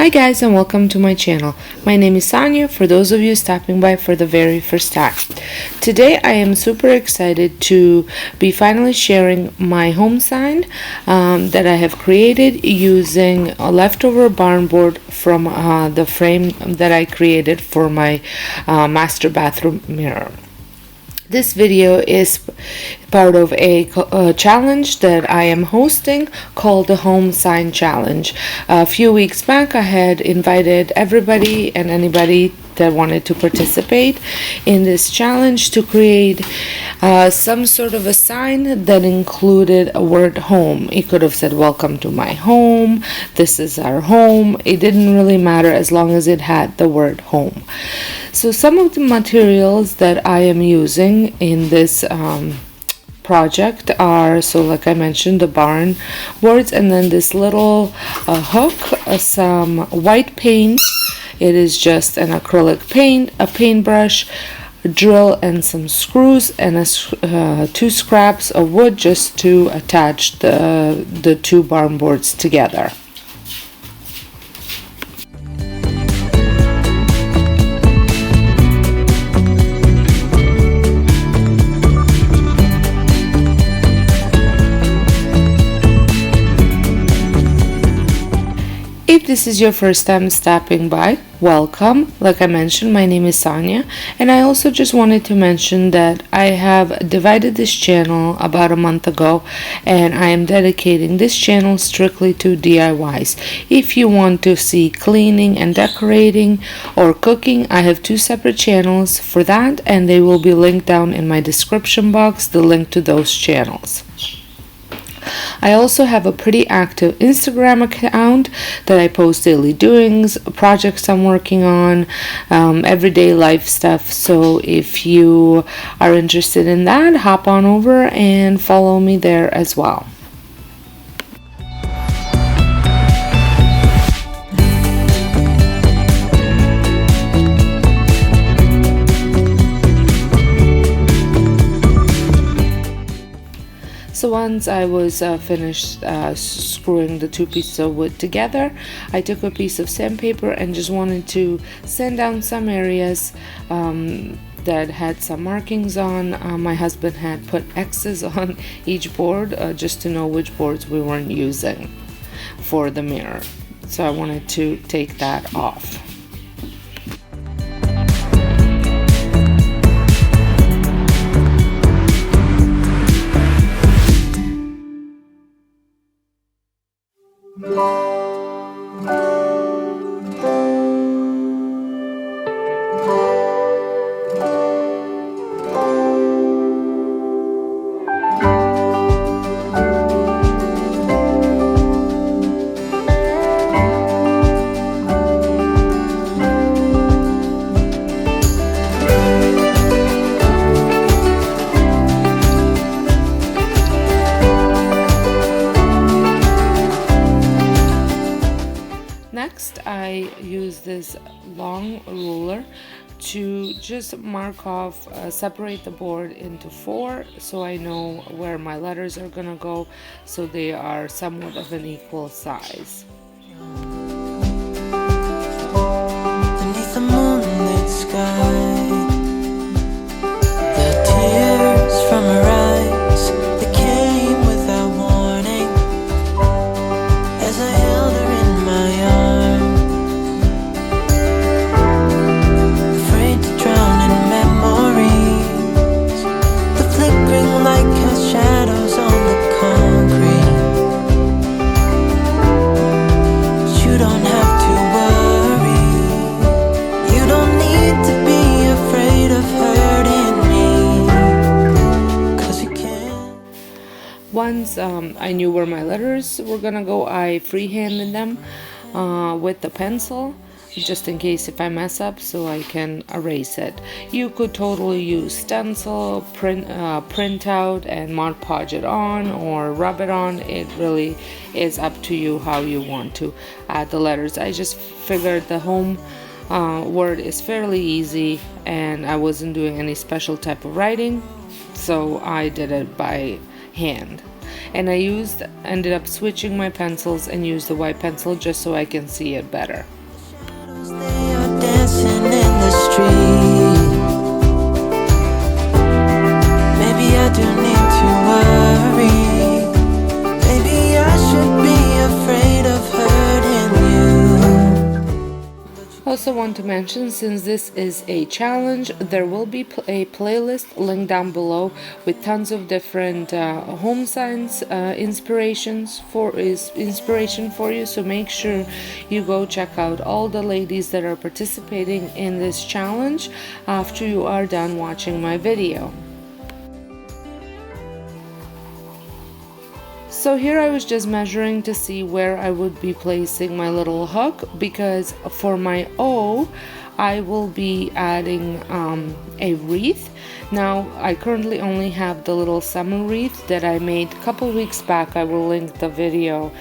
Hi guys, and welcome to my channel. My name is Sonja, for those of you stopping by for the very first time. Today I am super excited to be finally sharing my home sign that I have created using a leftover barn board from the frame that I created for my master bathroom mirror. This video is part of a challenge that I am hosting called the Home Sign Challenge. A few weeks back I had invited everybody and anybody that wanted to participate in this challenge to create some sort of a sign that included a word home. It could have said welcome to my home, this is our home. It didn't really matter as long as it had the word home. So some of the materials that I am using in this project are, so like I mentioned, the barn boards, and then this little hook, some white paint. It is just an acrylic paint, a paintbrush, a drill, and some screws, and two scraps of wood just to attach the two barn boards together. If this is your first time stopping by, welcome. Like I mentioned, my name is Sonja, and I also just wanted to mention that I have divided this channel about a month ago, and I am dedicating this channel strictly to DIYs. If you want to see cleaning and decorating or cooking, I have two separate channels for that, and they will be linked down in my description box, the link to those channels. I also have a pretty active Instagram account that I post daily doings, projects I'm working on, everyday life stuff. So if you are interested in that, hop on over and follow me there as well. So once I was finished screwing the two pieces of wood together, I took a piece of sandpaper and just wanted to sand down some areas that had some markings on. My husband had put X's on each board just to know which boards we weren't using for the mirror. So I wanted to take that off. Next, I use this long ruler to just mark off, separate the board into four so I know where my letters are gonna go, so they are somewhat of an equal size. Beneath the moonlit sky, the tears from her eyes, they came without warning as I held her in my arms, afraid to drown in memories. The flickering light cast shadows on the concrete, but you don't have to worry. You don't need to be afraid of hurting me, 'cause you can't. Once I knew where my letters were gonna go, I freehanded them with the pencil, just in case if I mess up, so I can erase it. You could totally use stencil, print out and Mod Podge it on or rub it on. It really is up to you how you want to add the letters. I just figured the home word is fairly easy and I wasn't doing any special type of writing, so I did it by hand. and I ended up switching my pencils and used the white pencil just so I can see it better. They are dancing in the street. Maybe I do need to worry. Maybe I should be afraid of hurting you. Also want to mention, since this is a challenge, there will be a playlist linked down below with tons of different home science inspiration for you. So make sure you go check out all the ladies that are participating in this challenge after you are done watching my video. So here I was just measuring to see where I would be placing my little hook, because for my O I will be adding a wreath. Now I currently only have the little summer wreath that I made a couple weeks back. I will link the video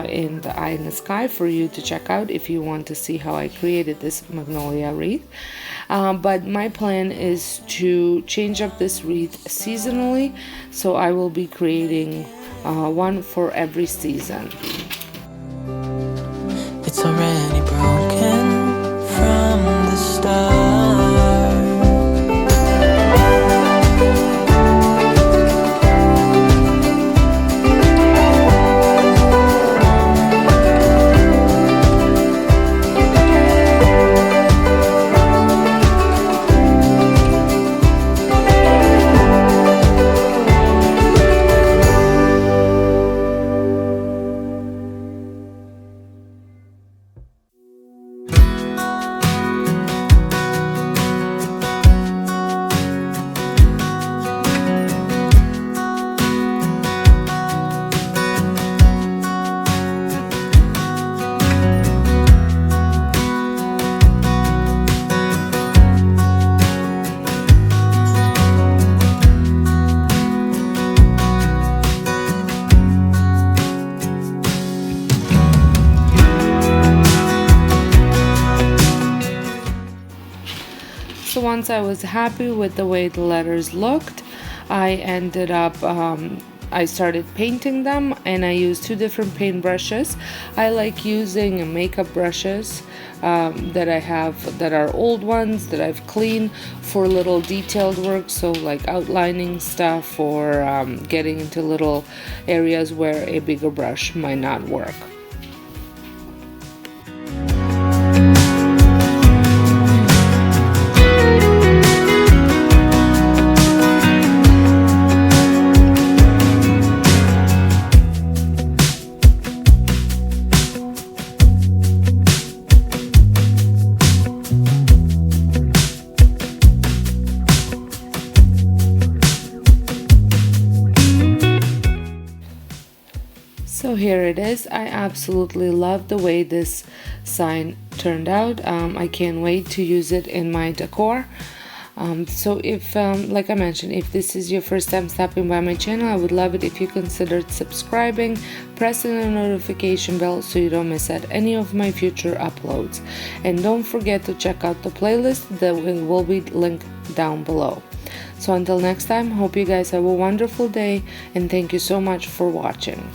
in the eye in the sky for you to check out if you want to see how I created this Magnolia wreath. But my plan is to change up this wreath seasonally, so I will be creating one for every season. It's already broken from the start. So once I was happy with the way the letters looked, I ended up I started painting them, and I used two different paint brushes. I like using makeup brushes that I have that are old ones that I've cleaned for little detailed work, so like outlining stuff or getting into little areas where a bigger brush might not work. So here it is. I absolutely love the way this sign turned out. I can't wait to use it in my decor. So if, like I mentioned, if this is your first time stopping by my channel, I would love it if you considered subscribing, pressing the notification bell so you don't miss out any of my future uploads. And don't forget to check out the playlist that will be linked down below. So until next time, hope you guys have a wonderful day, and thank you so much for watching.